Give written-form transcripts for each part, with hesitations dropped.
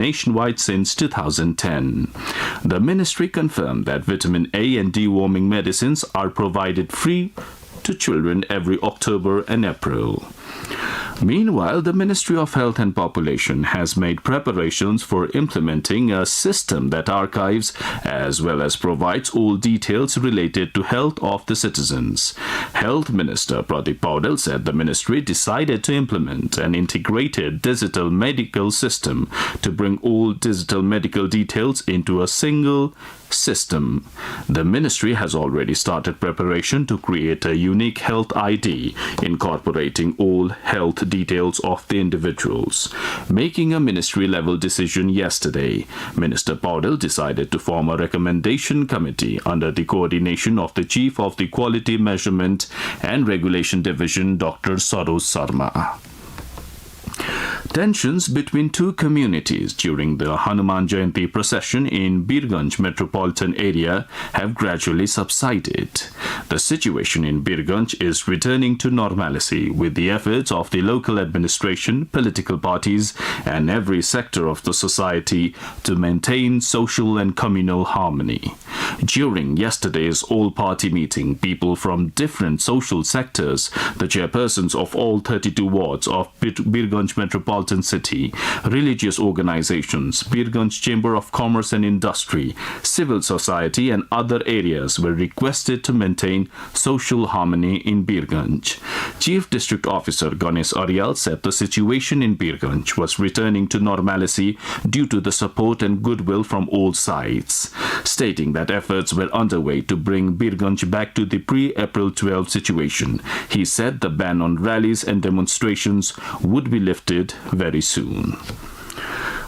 nationwide since 2010. The ministry confirmed that vitamin A and deworming medicines are provided free to children every October and April. Meanwhile, the Ministry of Health and Population has made preparations for implementing a system that archives as well as provides all details related to health of the citizens. Health Minister Pradeep Paudel said the ministry decided to implement an integrated digital medical system to bring all digital medical details into a single system. The ministry has already started preparation to create a unique health ID incorporating all health details of the individuals. Making a ministry-level decision yesterday, Minister Paudel decided to form a recommendation committee under the coordination of the Chief of the Quality Measurement and Regulation Division, Dr. Saroj Sarma. Tensions between two communities during the Hanuman Jayanti procession in Birganj metropolitan area have gradually subsided. The situation in Birganj is returning to normalcy with the efforts of the local administration, political parties, and every sector of the society to maintain social and communal harmony. During yesterday's all-party meeting, people from different social sectors, the chairpersons of all 32 wards of Birganj metropolitan city, religious organizations, Birganj Chamber of Commerce and Industry, civil society and other areas were requested to maintain social harmony in Birganj. Chief District Officer Ganesh Aryal said the situation in Birganj was returning to normalcy due to the support and goodwill from all sides, stating that efforts were underway to bring Birganj back to the pre-April 12 situation. He said the ban on rallies and demonstrations would be lifted very soon.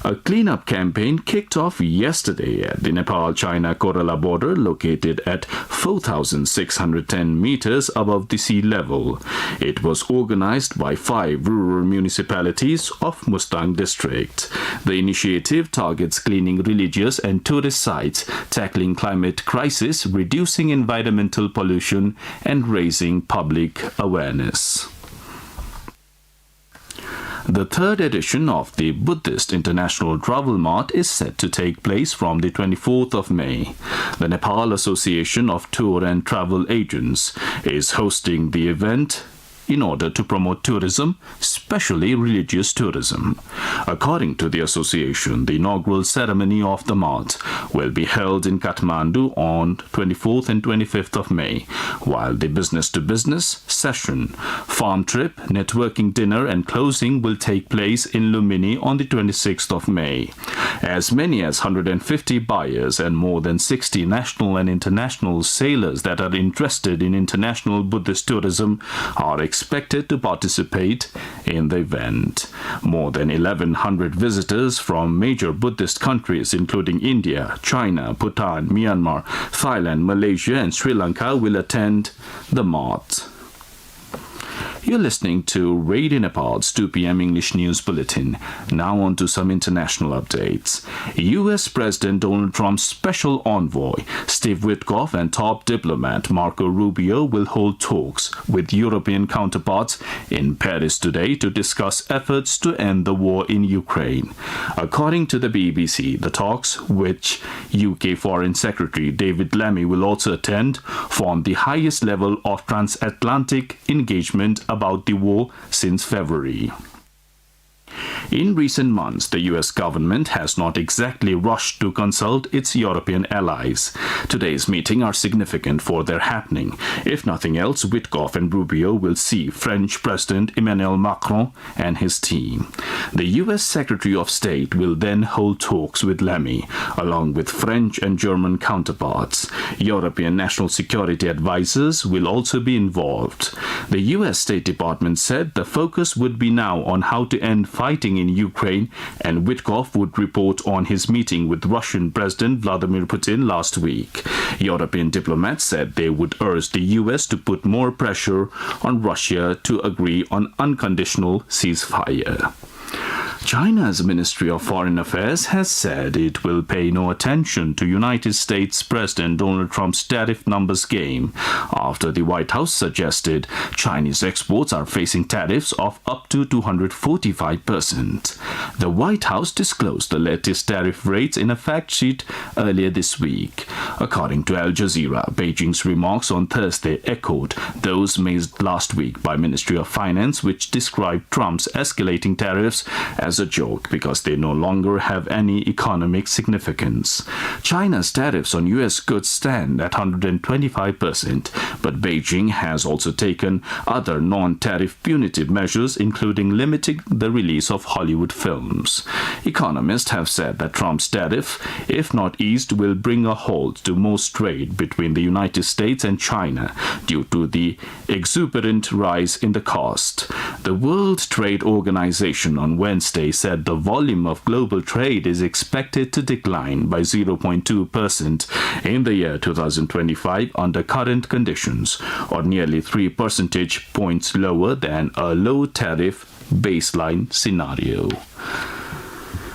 A cleanup campaign kicked off yesterday at the Nepal-China Kerala border located at 4,610 meters above the sea level. It was organized by 5 rural municipalities of Mustang district. The initiative targets cleaning religious and tourist sites, tackling climate crisis, reducing environmental pollution, and raising public awareness. The third edition of the Buddhist International Travel Mart is set to take place from the 24th of May. The Nepal Association of Tour and Travel Agents is hosting the event in order to promote tourism, especially religious tourism. According to the association, the inaugural ceremony of the mart will be held in Kathmandu on 24th and 25th of May, while the business-to-business session, farm trip, networking dinner and closing will take place in Lumini on the 26th of May. As many as 150 buyers and more than 60 national and international sailors that are interested in international Buddhist tourism are expected to participate in the event. More than 1,100 visitors from major Buddhist countries including India, China, Bhutan, Myanmar, Thailand, Malaysia and Sri Lanka will attend the mart. You're listening to Radio Nepal's 2 p.m. English News Bulletin. Now on to some international updates. U.S. President Donald Trump's special envoy, Steve Witkoff, and top diplomat Marco Rubio will hold talks with European counterparts in Paris today to discuss efforts to end the war in Ukraine. According to the BBC, the talks, which UK Foreign Secretary David Lammy will also attend, form the highest level of transatlantic engagement about the war since February. In recent months, the US government has not exactly rushed to consult its European allies. Today's meeting are significant for their happening. If nothing else, Witkoff and Rubio will see French President Emmanuel Macron and his team. The US Secretary of State will then hold talks with Lammy, along with French and German counterparts. European national security advisors will also be involved. The US State Department said the focus would be now on how to end fighting in Ukraine, and Witkoff would report on his meeting with Russian President Vladimir Putin last week. European diplomats said they would urge the US to put more pressure on Russia to agree on unconditional ceasefire. China's Ministry of Foreign Affairs has said it will pay no attention to United States President Donald Trump's tariff numbers game after the White House suggested Chinese exports are facing tariffs of up to 245%. The White House disclosed the latest tariff rates in a fact sheet earlier this week. According to Al Jazeera, Beijing's remarks on Thursday echoed those made last week by Ministry of Finance, which described Trump's escalating tariffs as a joke because they no longer have any economic significance. China's tariffs on U.S. goods stand at 125%, but Beijing has also taken other non-tariff punitive measures, including limiting the release of Hollywood films. Economists have said that Trump's tariff, if not eased, will bring a halt to most trade between the United States and China due to the exuberant rise in the cost. The World Trade Organization on Wednesday said the volume of global trade is expected to decline by 0.2% in the year 2025 under current conditions, or nearly 3 percentage points lower than a low-tariff baseline scenario.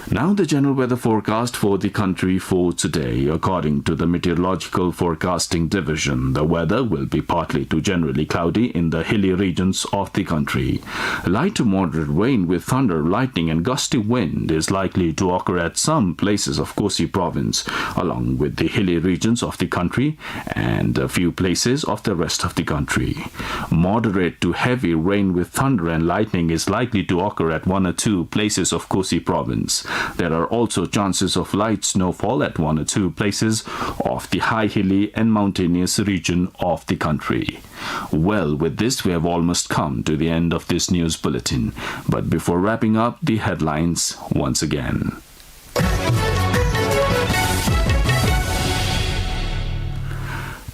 Now the general weather forecast for the country for today. According to the Meteorological Forecasting Division, the weather will be partly to generally cloudy in the hilly regions of the country. Light to moderate rain with thunder, lightning and gusty wind is likely to occur at some places of Kosi province, along with the hilly regions of the country and a few places of the rest of the country. Moderate to heavy rain with thunder and lightning is likely to occur at 1 or 2 places of Kosi province. There are also chances of light snowfall at 1 or 2 places of the high hilly and mountainous region of the country. Well, with this we have almost come to the end of this news bulletin. But before wrapping up, the headlines once again.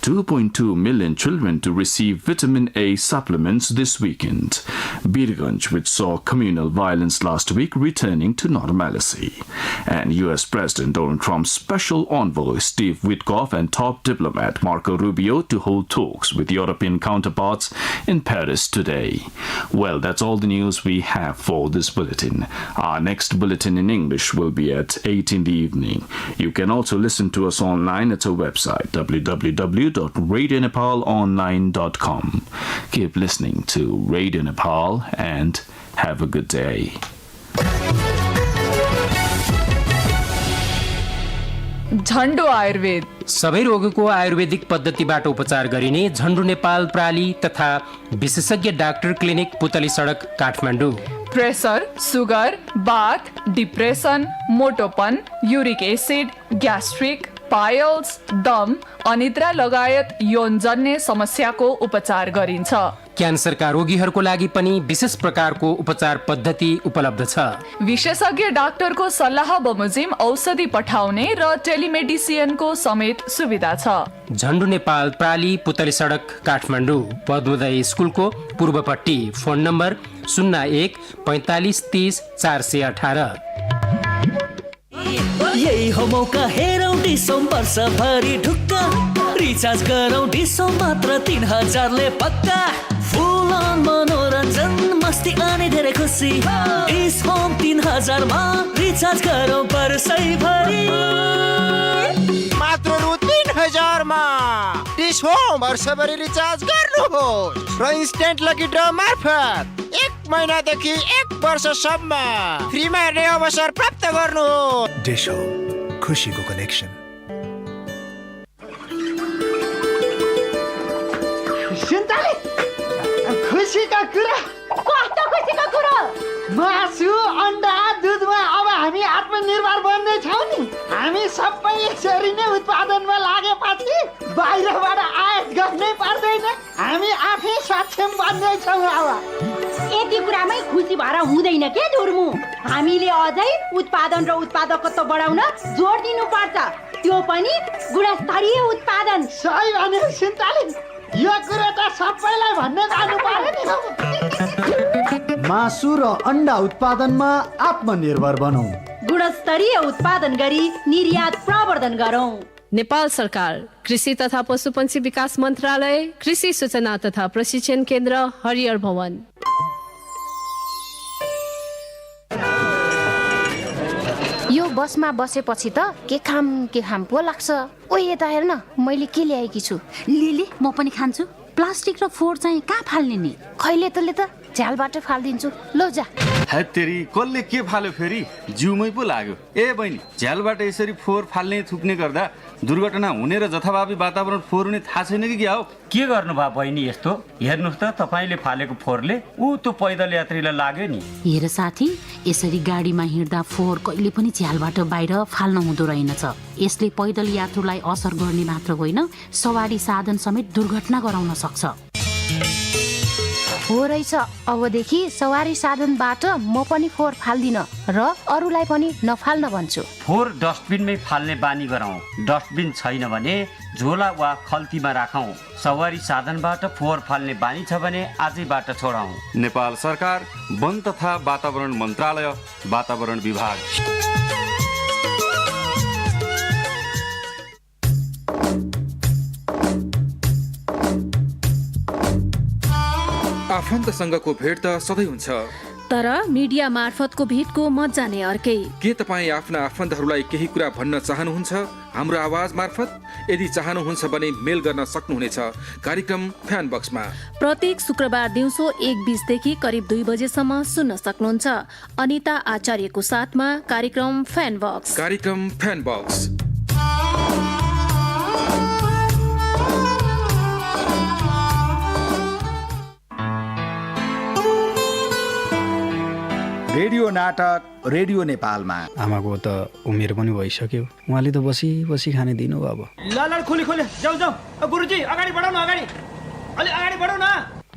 2.2 million children to receive vitamin A supplements this weekend. Birganj, which saw communal violence last week, returning to normalcy. And U.S. President Donald Trump's special envoy Steve Witkoff and top diplomat Marco Rubio to hold talks with European counterparts in Paris today. Well, that's all the news we have for this bulletin. Our next bulletin in English will be at 8 in the evening. You can also listen to us online at our website, www.radionepalonline.com. Keep listening to Radio Nepal and have a good day. झन्डो Ayurveda सबै रोगको आयुर्वेदिक पद्धतिबाट उपचार गरिने झन्डु नेपाल प्राली तथा विशेषज्ञ doctor clinic Putali Sadak Kathmandu. Pressure, sugar, बाथ, depression, मोटोपन, uric acid, gastric, piles, दम, अनिद्रा लगायत यौनजन्य समस्याको उपचार गरिन्छ। क्यान्सरका रोगीहरूको लागि पनि विशेष प्रकारको उपचार पद्धति उपलब्ध छ। विशेषज्ञ डाक्टरको सल्लाह बमोजिम औषधि पठाउने र टेलिमेडिसिनको समेत सुविधा छ। झन्डु नेपाल प्राली पुतली सडक काठमाडौँ, पद्मोदय स्कुलको पूर्वपट्टि। Phone number 01 45 30 418। यही हो मौका, हेरौँ डिसौँ वर्षभरि ढुक्क। रिचार्ज गरौँ डिसौँ मात्र 3000ले पक्का। फुल अन मनोरञ्जन, मस्ती अनि धेरै खुसी। डिस होम 3000 मा रिचार्ज गरौँ वर्षैभरि। मात्र रु 3000 मा डिस होम वर्षभरि रिचार्ज गर्नुहोस् र इन्स्टेन्ट लकी ड्र मार्फत 1 महिनादेखि 1 वर्षसम्म फ्रीमा हेर्ने अवसर प्राप्त गर्नुहोस्। डिस होम, खुसीको कनेक्सन। सुन्तली, खुसीका कुरा। कस्तो खुसीको कुरा? मासु, अन्डा, दुधमा अब हामी आत्मनिर्भर बन्ने छौँ नि। हामी सबै यसरी नै उत्पादनमा लागेपछि बाहिरबाट आयात गर्नै पर्दैन। हामी आफै सक्षम बन्ने छौँ अब। यति कुरामै खुसी भएर हुँदैन के धुर्मु? हामीले अझै उत्पादन र उत्पादकत्व बढाउन जोड दिनुपर्छ, त्यो पनि गुणस्तरीय उत्पादन। सही भने सुन्तली, यो कुरा त सबैलाई भन्ने जानु पर्यो नि। मासु र अन्डा उत्पादनमा आत्मनिर्भर बनौँ। गुणस्तरीय उत्पादन गरी निर्यात प्रवर्धन गरौँ। नेपाल सरकार, कृषि तथा पशुपन्छी विकास मन्त्रालय, कृषि सूचना तथा प्रशिक्षण केन्द्र, हरिहर भवन। बसमा बसेपछि त के खाम पो लाग्छ। ओ यता हेर्न, मैले के ल्याएकी छु। लिली म पनि खान्छु। प्लास्टिक र फोहोर चाहिँ कहाँ फाल्ने नि? खैले तले त झ्यालबाट फालिदिन्छु। लो जा। हेत्तेरी कसले के फाल्यो फेरि? जिउमै पो लाग्यो। ए बहिनी, झ्यालबाट यसरी फोहोर फाल्ने थुक्ने गर्दा दुर्घटना हुने र जथाभावी वातावरण फोहोर हुने थाहा छैन कि क्या हो? के गर्नु भयो बहिनी यस्तो? हेर्नुहोस् त तपाईँले फालेको फोहोरले त्यो पैदल यात्रीलाई लाग्यो नि। हेर साथी, यसरी गाडीमा हिँड्दा फोहोर कहिले पनि झ्यालबाट बाहिर फाल्न हुँदो रहेनछ। यसले पैदल यात्रुलाई असर गर्ने मात्र होइन, सवारी साधन समेत दुर्घटना गराउन सक्छ। हो रहेछ, अबदेखि सवारी साधनबाट म पनि फोहोर फाल्दिन र अरूलाई पनि नफाल्न भन्छु। फोहोर डस्टबिनमै फाल्ने बानी गराउँ। डस्टबिन छैन भने झोला वा खल्तीमा राखौँ। सवारी साधनबाट फोहोर फाल्ने बानी छ भने आजैबाट छोडाउँ। नेपाल सरकार, वन तथा वातावरण मन्त्रालय, वातावरण विभाग। आफन्तसँगको भेट त सधैँ हुन्छ, तर मिडिया मार्फतको भेटको मजा नै अर्कै। के तपाईँ आफ्ना आफन्तहरूलाई केही कुरा भन्न चाहनुहुन्छ हाम्रो आवाज मार्फत? यदि चाहनुहुन्छ भने मेल गर्न सक्नुहुनेछ कार्यक्रम फ्यान बक्समा। प्रत्येक शुक्रबार दिउँसो 1:20 देखि करिब 2 बजेसम्म सुन्न सक्नुहुन्छ। अनिता आचार्यको साथमा कार्यक्रम फ्यान बक्स। कार्यक्रम फ्यान बक्स। रेडियो नाटक रेडियो नेपालमा। आमाको त उमेर पनि भइसक्यो, उहाँले त बसी बसी खाने दिनु अब। ल खोले जाऊ गुरुजी, अगाडि बढाउ न, अलि अगाडि बढाउ न।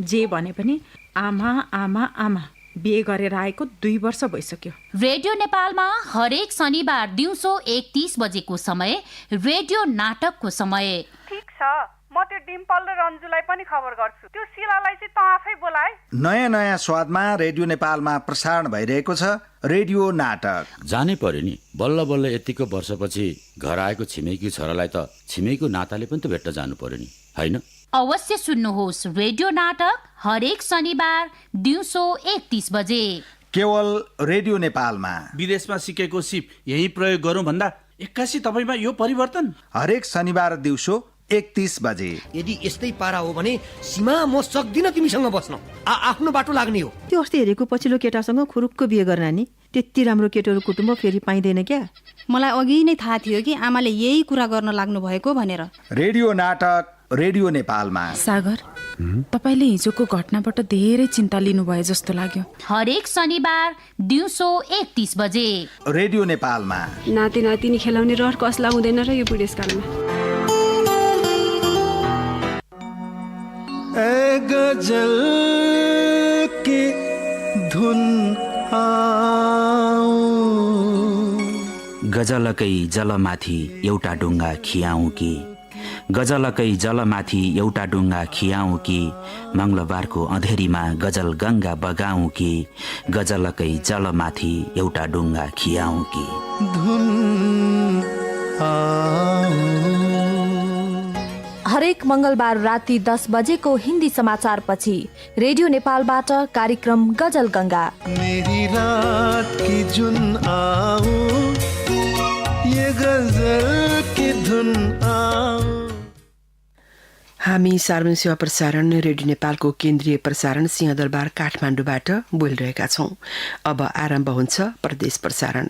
जे भने पनि आमा आमा आमा बिहे गरेर आएको 2 वर्ष भइसक्यो। रेडियो नेपालमा हरेक शनिबार दिउँसो 1:30 बजेको समय रेडियो नाटकको समय। ठीक छ, म त्यो डिम्पल र रन्जुलाई पनि खबर गर्छु। त्यो शिलालाई चाहिँ त आफै बोलाए। नयाँ नयाँ स्वादमा रेडियो नेपालमा प्रसारण भइरहेको छ रेडियो नाटक। जानै पर्यो नि, बल्ल बल्ल यतिको वर्षपछि घर आएको छिमेकी छोरालाई त छिमेकीको नाताले पनि त भेट्न जानु पर्यो नि, होइन? अवश्य सुन्नुहोस् रेडियो नाटक हरेक शनिबार दिउँसो 1:30 बजे केवल रेडियो नेपालमा। विदेशमा सिकेको सिप यही प्रयोग गरौँ भन्दा 81 तपाईमा यो परिवर्तन। हरेक शनिबार दिउँसो 1:30 बजे। यदि यस्तै पारा हो भने सीमा म सक्दिन तिमीसँग बस्न। आफ्नो बाटो लाग्ने हो। त्यो अस्ति हेरेको पछिल्लो केटासँग खुरुक्क बिहे गर्न नि, त्यति राम्रो केटोहरू कुटुम्ब फेरि पाइँदैन क्या। मलाई अघि नै थाहा थियो कि आमाले यही कुरा गर्न लाग्नु भएको भनेर। रेडियो नाटक रेडियो नेपालमा। सागर, तपाईले हिजोको घटनाबाट धेरै चिन्ता लिनुभयो जस्तो लाग्यो। हरेक शनिबार दिउँसो 1:30 बजे रेडियो नेपालमा। नाति नातिनी खेलाउने रहर कसला हुँदैन र यो बुढेसकालमा। गजल की धुन गजलकै जलमाथि एउटा डुङ्गा खियाउँ कि, गजलकै जलमाथि एउटा डुङ्गा खियाउँ कि, मङ्गलबारको अँधेरीमा गजल गङ्गा बगाउँ कि, गजलकै जलमाथि एउटा डुङ्गा खियाउँ कि। हरेक मंगलबार राति 10 बजेको हिन्दी समाचार पछि रेडियो नेपालबाट कार्यक्रम गजल गङ्गा। मेरी रात की जुन आओ, ये गजल की धुन आओ। हामी सार्वजनिक सेवा प्रसारण रेडियो नेपालको केन्द्रीय प्रसारण सिंहदरबार काठमाडौँबाट बोलिरहेका छौँ। अब आरम्भ हुन्छ प्रदेश प्रसारण,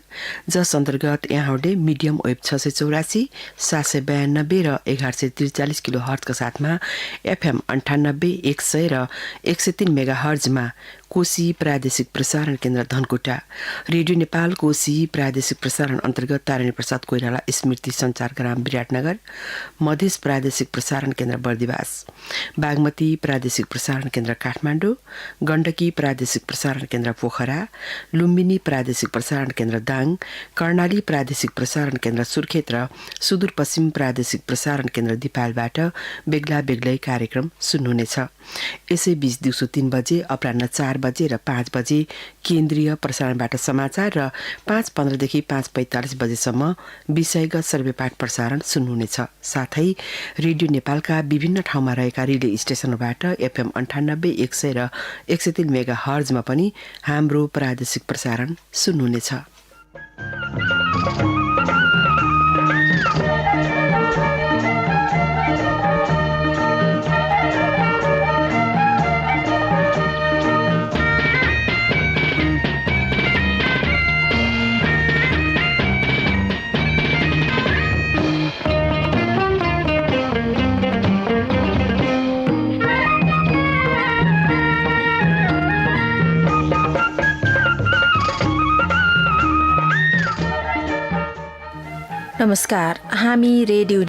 जस अन्तर्गत यहाँहरूले मिडियम वेभ 684, 792 र 1143 किलो हर्जका साथमा एफएम 98, 100 र 103 मेगा हर्जमा कोशी प्रादेशिक प्रसारण केन्द्र धनकुटा, रेडियो नेपाल कोशी प्रादेशिक प्रसारण अन्तर्गत तारिणी प्रसाद कोइराला स्मृति सञ्चारग्राम विराटनगर, मधेस प्रादेशिक प्रसारण केन्द्र बर्दिवास, बागमती प्रादेशिक प्रसारण केन्द्र काठमाडौँ, गण्डकी प्रादेशिक प्रसारण केन्द्र पोखरा, लुम्बिनी प्रादेशिक प्रसारण केन्द्र दाङ, कर्णाली प्रादेशिक प्रसारण केन्द्र सुर्खेत र सुदूरपश्चिम प्रादेशिक प्रसारण केन्द्र दिपालबाट बेग्ला बेग्लै कार्यक्रम सुन्नुहुनेछ। यसैबीच दिउँसो 3 बजे, अपराह्न 4 बजे र 5 बजे केन्द्रीय प्रसारणबाट समाचार र 5:15 देखि 5:45 बजेसम्म विषयगत सर्वेपाठ प्रसारण सुन्नुहुनेछ। साथै रेडियो नेपालका विभिन्न ठाउँमा रहेका रिले स्टेशनबाट एफएम 98, 100 र 103 मेगा हर्जमा पनि हाम्रो प्रादेशिक प्रसारण सुन्नुहुनेछ। नमस्कार, हामी रेडियो